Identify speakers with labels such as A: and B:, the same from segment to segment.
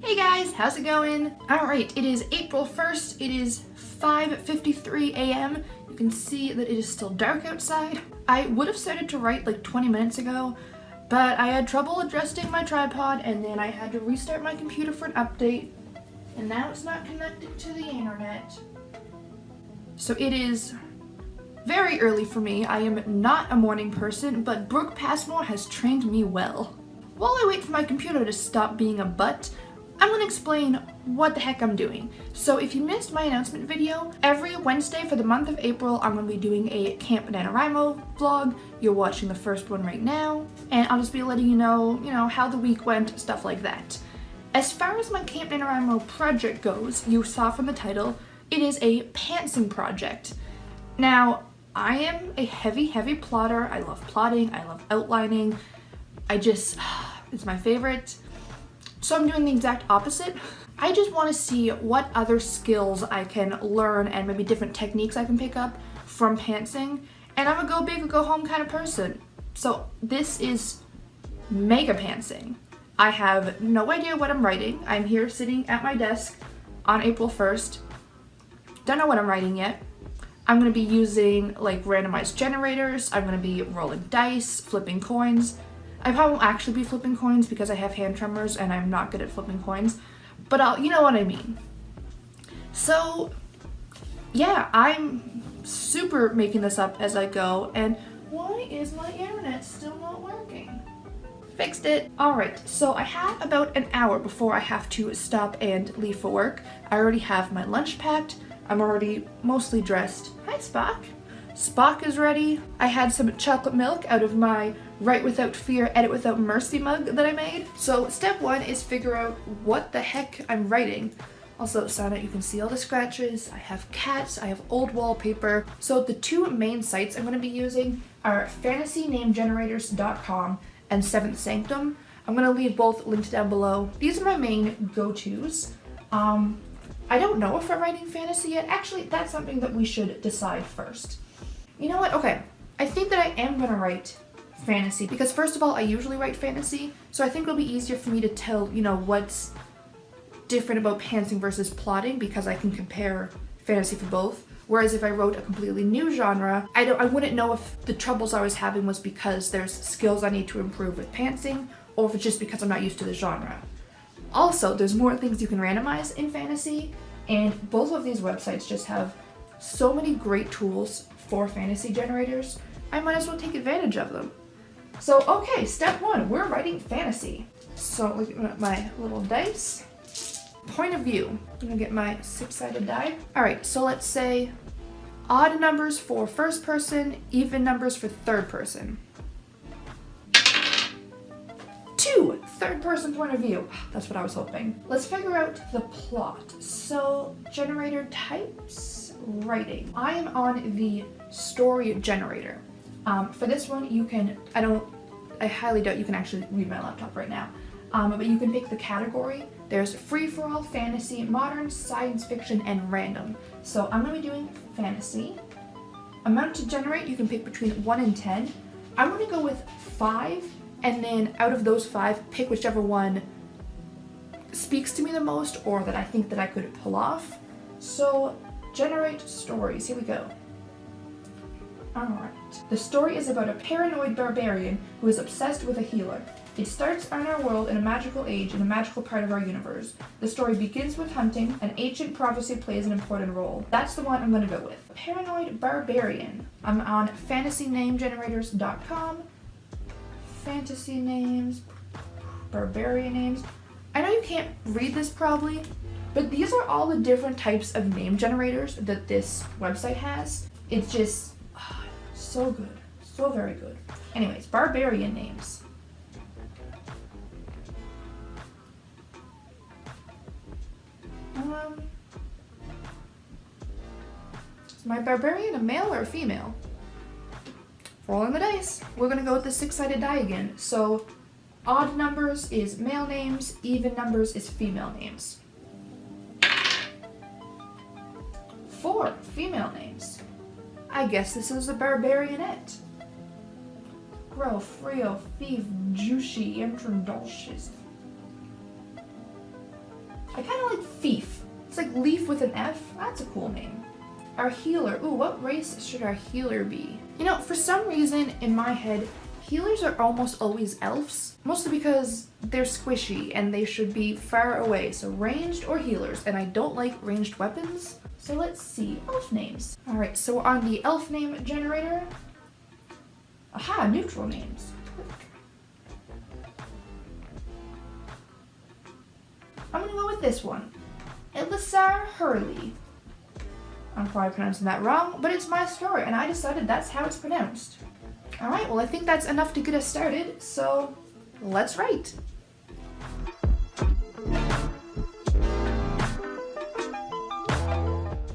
A: Hey guys, how's it going? Alright, it is April 1st, it is 5:53 a.m. You can see that it is still dark outside. I would have started to write like 20 minutes ago, but I had trouble adjusting my tripod and then I had to restart my computer for an update, and now it's not connected to the internet. So it is very early for me. I am not a morning person, but Brooke Passmore has trained me well. While I wait for my computer to stop being a butt, I'm going to explain what the heck I'm doing. So if you missed my announcement video, every Wednesday for the month of April, I'm going to be doing a Camp Nanowrimo vlog. You're watching the first one right now, and I'll just be letting you know, how the week went, stuff like that. As far as my Camp Nanowrimo project goes, you saw from the title, it is a pantsing project. Now, I am a heavy plotter. I love plotting, I love outlining. It's my favorite. So I'm doing the exact opposite. I just want to see what other skills I can learn and maybe different techniques I can pick up from pantsing. And I'm a go big or go home kind of person. So this is mega pantsing. I have no idea what I'm writing. I'm here sitting at my desk on April 1st. Don't know what I'm writing yet. I'm going to be using like randomized generators. I'm going to be rolling dice, flipping coins. I probably won't actually be flipping coins because I have hand tremors and I'm not good at flipping coins, but you know what I mean. So yeah, I'm super making this up as I go, and why is my internet still not working? Fixed it. Alright, so I have about an hour before I have to stop and leave for work. I already have my lunch packed. I'm already mostly dressed. Hi, Spock. Spock is ready. I had some chocolate milk out of my Write Without Fear, Edit Without Mercy mug that I made. So step one is figure out what the heck I'm writing. Also, Sana, you can see all the scratches. I have cats, I have old wallpaper. So the two main sites I'm going to be using are fantasynamegenerators.com and Seventh Sanctum. I'm going to leave both linked down below. These are my main go-tos. I don't know if I'm writing fantasy yet. Actually, that's something that we should decide first. You know what? Okay, I think that I am going to write fantasy because first of all, I usually write fantasy, so I think it'll be easier for me to tell, what's different about pantsing versus plotting because I can compare fantasy for both. Whereas if I wrote a completely new genre, I wouldn't know if the troubles I was having was because there's skills I need to improve with pantsing or if it's just because I'm not used to the genre. Also, there's more things you can randomize in fantasy, and both of these websites just have so many great tools for fantasy generators. I might as well take advantage of them. So, okay, step one, we're writing fantasy. So, look at my little dice. Point of view. I'm gonna get my 6-sided die. Alright, so let's say odd numbers for first person, even numbers for third person. 2, third person point of view. That's what I was hoping. Let's figure out the plot. So, generator types, writing. I am on the story generator. For this one, you can, I highly doubt you can actually read my laptop right now, but you can pick the category. There's free-for-all, fantasy, modern, science fiction, and random. So I'm going to be doing fantasy. Amount to generate, you can pick between 1 and 10. I'm going to go with 5, and then out of those 5, pick whichever one speaks to me the most or that I think that I could pull off. So generate stories, here we go. Alright. The story is about a paranoid barbarian who is obsessed with a healer. It starts on our world in a magical age in a magical part of our universe. The story begins with hunting. An ancient prophecy plays an important role. That's the one I'm going to go with. Paranoid barbarian. I'm on fantasynamegenerators.com. Fantasy names. Barbarian names. I know you can't read this probably, but these are all the different types of name generators that this website has. It's just so good. So very good. Anyways, barbarian names. Is my barbarian a male or a female? Rolling the dice. We're gonna go with the 6-sided die again. So odd numbers is male names, even numbers is female names. 4 female names. I guess this is a barbarianette. Grow, frio, feve, juicy, introdulces. I kind of like Thief. It's like Leaf with an F. That's a cool name. Our healer. Ooh, what race should our healer be? You know, for some reason in my head, healers are almost always elves. Mostly because they're squishy and they should be far away. So ranged or healers. And I don't like ranged weapons. So let's see. Elf names. Alright, so we're on the elf name generator. Aha, neutral names. I'm gonna go with this one. Elisar Hurley. I'm probably pronouncing that wrong, but it's my story and I decided that's how it's pronounced. Alright, well I think that's enough to get us started, so let's write.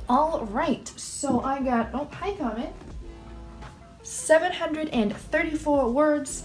A: Alright, so I got, oh hi comment, 734 words.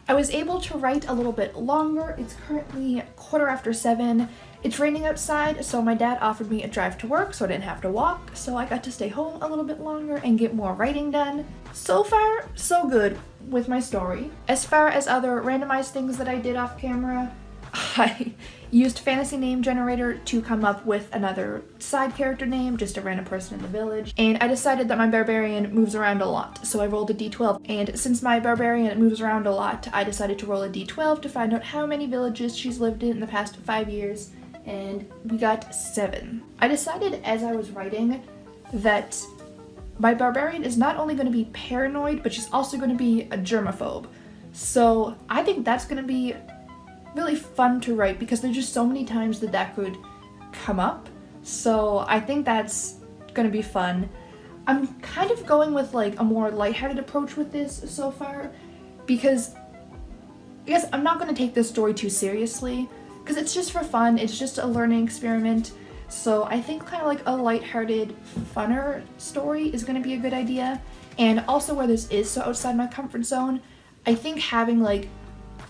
A: I was able to write a little bit longer. It's currently 7:15. It's raining outside, so my dad offered me a drive to work so I didn't have to walk, so I got to stay home a little bit longer and get more writing done. So far, so good with my story. As far as other randomized things that I did off camera, I used Fantasy Name Generator to come up with another side character name, just a random person in the village, and I decided that my barbarian moves around a lot, so I rolled a d12, and since my barbarian moves around a lot, I decided to roll a d12 to find out how many villages she's lived in the past 5 years, and we got 7. I decided as I was writing that my barbarian is not only going to be paranoid, but she's also going to be a germaphobe. So I think that's going to be really fun to write because there's just so many times that could come up. So I think that's going to be fun. I'm kind of going with like a more lighthearted approach with this so far because I guess I'm not going to take this story too seriously because it's just for fun. It's just a learning experiment. So I think kind of like a lighthearted, funner story is going to be a good idea. And also where this is so outside my comfort zone, I think having like,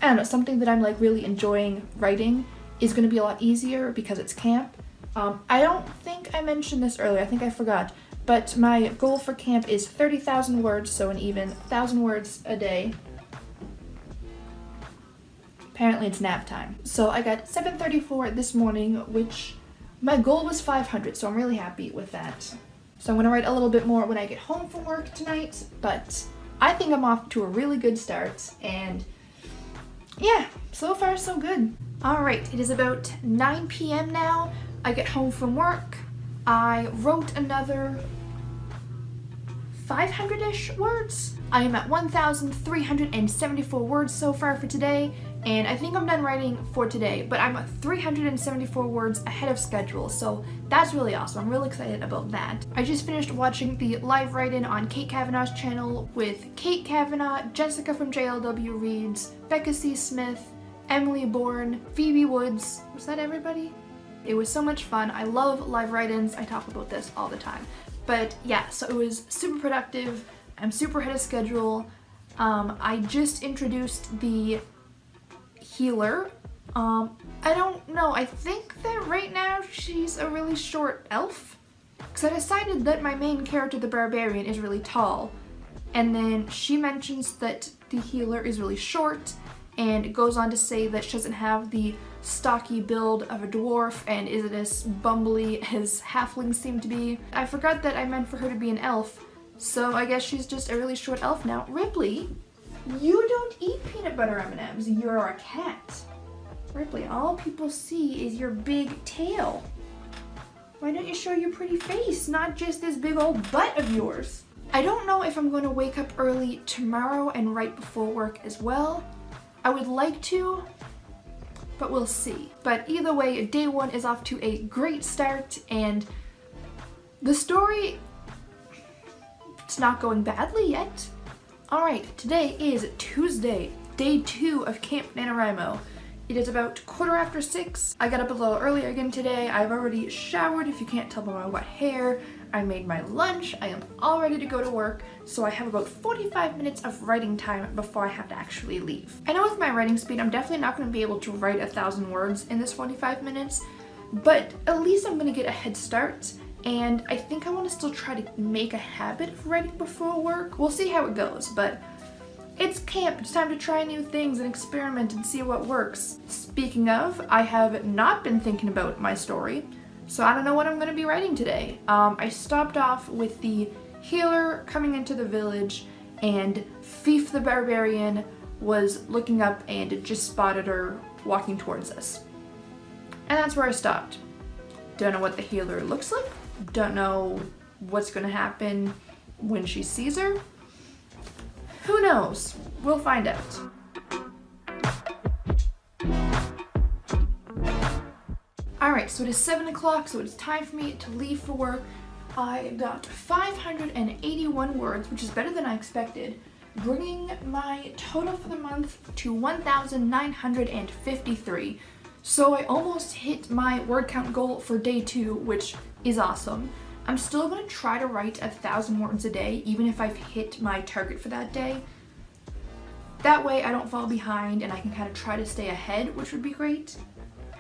A: I don't know, something that I'm like really enjoying writing is going to be a lot easier because it's camp. I don't think I mentioned this earlier, I think I forgot, but my goal for camp is 30,000 words, so an even 1,000 words a day. Apparently it's nap time. So I got 734 this morning, which my goal was 500, so I'm really happy with that. So I'm going to write a little bit more when I get home from work tonight, but I think I'm off to a really good start, and yeah, so far so good. Alright, it is about 9 p.m. now. I get home from work. I wrote another 500-ish words. I am at 1,374 words so far for today, and I think I'm done writing for today, but I'm 374 words ahead of schedule, so that's really awesome. I'm really excited about that. I just finished watching the live write-in on Kate Kavanaugh's channel with Kate Kavanaugh, Jessica from JLW Reads, Becca C. Smith, Emily Bourne, Phoebe Woods. Was that everybody? It was so much fun. I love live write-ins. I talk about this all the time. But yeah, so it was super productive. I'm super ahead of schedule. I just introduced the healer. I don't know. I think that right now she's a really short elf. Because I decided that my main character, the barbarian, is really tall. And then she mentions that the healer is really short. And it goes on to say that she doesn't have the stocky build of a dwarf and isn't as bumbly as halflings seem to be. I forgot that I meant for her to be an elf, so I guess she's just a really short elf now. Ripley, you don't eat peanut butter M&Ms, you're a cat. Ripley, all people see is your big tail. Why don't you show your pretty face, not just this big old butt of yours? I don't know if I'm going to wake up early tomorrow and write before work as well. I would like to, but we'll see. But either way, day one is off to a great start, and the story, it's not going badly yet. Alright, today is Tuesday, day 2 of Camp Nanowrimo. It is about 6:15. I got up a little earlier again today. I've already showered, if you can't tell by my wet hair. I made my lunch. I am all ready to go to work, so I have about 45 minutes of writing time before I have to actually leave. I know with my writing speed, I'm definitely not going to be able to write 1,000 words in this 45 minutes, but at least I'm going to get a head start, and I think I want to still try to make a habit of writing before work. We'll see how it goes, but It's camp, it's time to try new things and experiment and see what works. Speaking of, I have not been thinking about my story, so I don't know what I'm gonna be writing today. I stopped off with the healer coming into the village, and Fief the Barbarian was looking up and just spotted her walking towards us. And that's where I stopped. Don't know what the healer looks like, don't know what's gonna happen when she sees her. Who knows? We'll find out. Alright, so it is 7 o'clock, so it's time for me to leave for work. I got 581 words, which is better than I expected, bringing my total for the month to 1,953. So I almost hit my word count goal for day 2, which is awesome. I'm still going to try to write 1,000 words a day, even if I've hit my target for that day. That way I don't fall behind and I can kind of try to stay ahead, which would be great.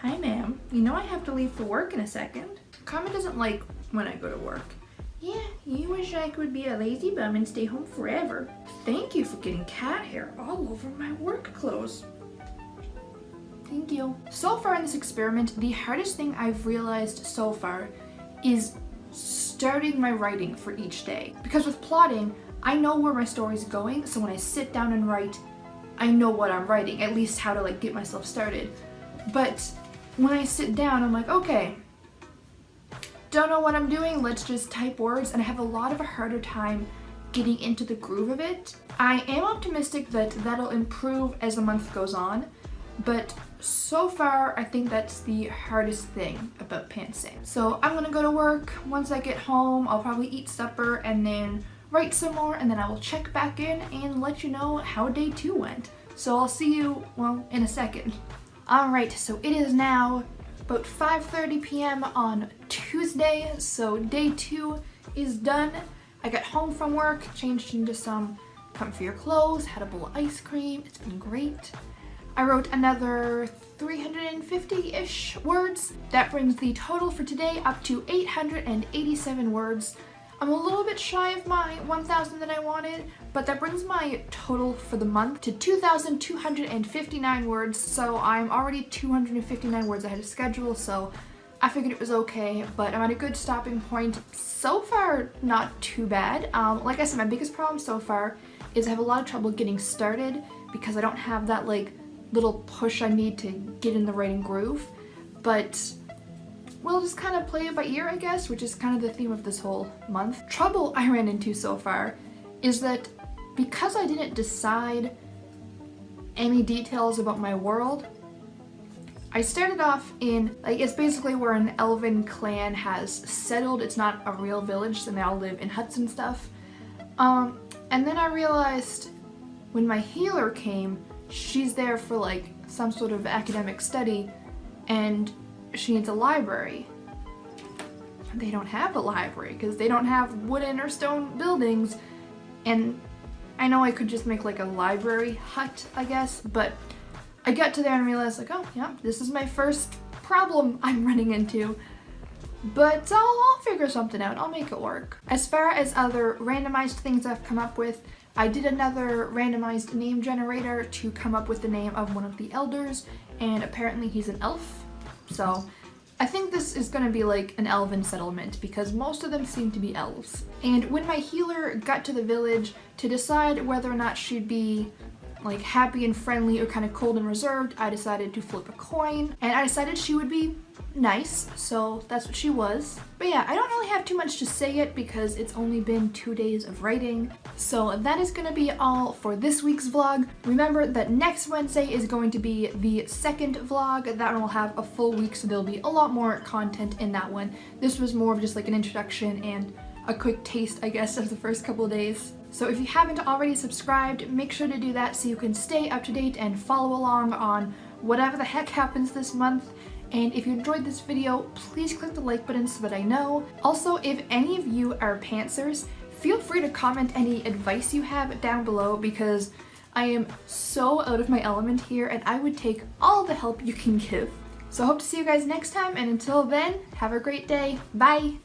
A: Hi ma'am, you know I have to leave for work in a second. Karma doesn't like when I go to work. Yeah, you wish I could be a lazy bum and stay home forever. Thank you for getting cat hair all over my work clothes. Thank you. So far in this experiment, the hardest thing I've realized so far is starting my writing for each day. Because with plotting, I know where my story's going, so when I sit down and write, I know what I'm writing, at least how to like get myself started. But when I sit down, I'm like, okay, don't know what I'm doing, let's just type words, and I have a lot of a harder time getting into the groove of it. I am optimistic that that'll improve as the month goes on, but so far I think that's the hardest thing about pantsing. So I'm gonna go to work. Once I get home, I'll probably eat supper and then write some more, and then I will check back in and let you know how day 2 went. So I'll see you, well, in a second. Alright, so it is now about 5:30 p.m. on Tuesday, so day 2 is done. I got home from work, changed into some comfier clothes, had a bowl of ice cream. It's been great. I wrote another 350-ish words. That brings the total for today up to 887 words. I'm a little bit shy of my 1,000 that I wanted, but that brings my total for the month to 2,259 words, so I'm already 259 words ahead of schedule, so I figured it was okay, but I'm at a good stopping point. So far, not too bad. Like I said, my biggest problem so far is I have a lot of trouble getting started because I don't have that like little push I need to get in the writing groove, but we'll just kind of play it by ear, I guess, which is kind of the theme of this whole month. Trouble I ran into so far is that because I didn't decide any details about my world, I started off in, like, it's basically where an elven clan has settled. It's not a real village, so they all live in huts and stuff. And then I realized when my healer came, she's there for like some sort of academic study, and she needs a library. They don't have a library because they don't have wooden or stone buildings, and I know I could just make like a library hut, I guess, but I got to there and realized like, oh yeah, this is my first problem I'm running into, but I'll figure something out. I'll make it work. As far as other randomized things I've come up with, I did another randomized name generator to come up with the name of one of the elders, and apparently he's an elf. So I think this is going to be like an elven settlement because most of them seem to be elves. And when my healer got to the village to decide whether or not she'd be like happy and friendly or kind of cold and reserved, I decided to flip a coin, and I decided she would be nice, so that's what she was. But yeah, I don't really have too much to say yet because it's only been 2 days of writing. So that is gonna be all for this week's vlog. Remember that next Wednesday is going to be the second vlog. That one will have a full week, so there'll be a lot more content in that one. This was more of just like an introduction and a quick taste, I guess, of the first couple of days. So if you haven't already subscribed, make sure to do that so you can stay up to date and follow along on whatever the heck happens this month. And if you enjoyed this video, please click the like button so that I know. Also, if any of you are pantsers, feel free to comment any advice you have down below because I am so out of my element here and I would take all the help you can give. So I hope to see you guys next time, and until then, have a great day. Bye!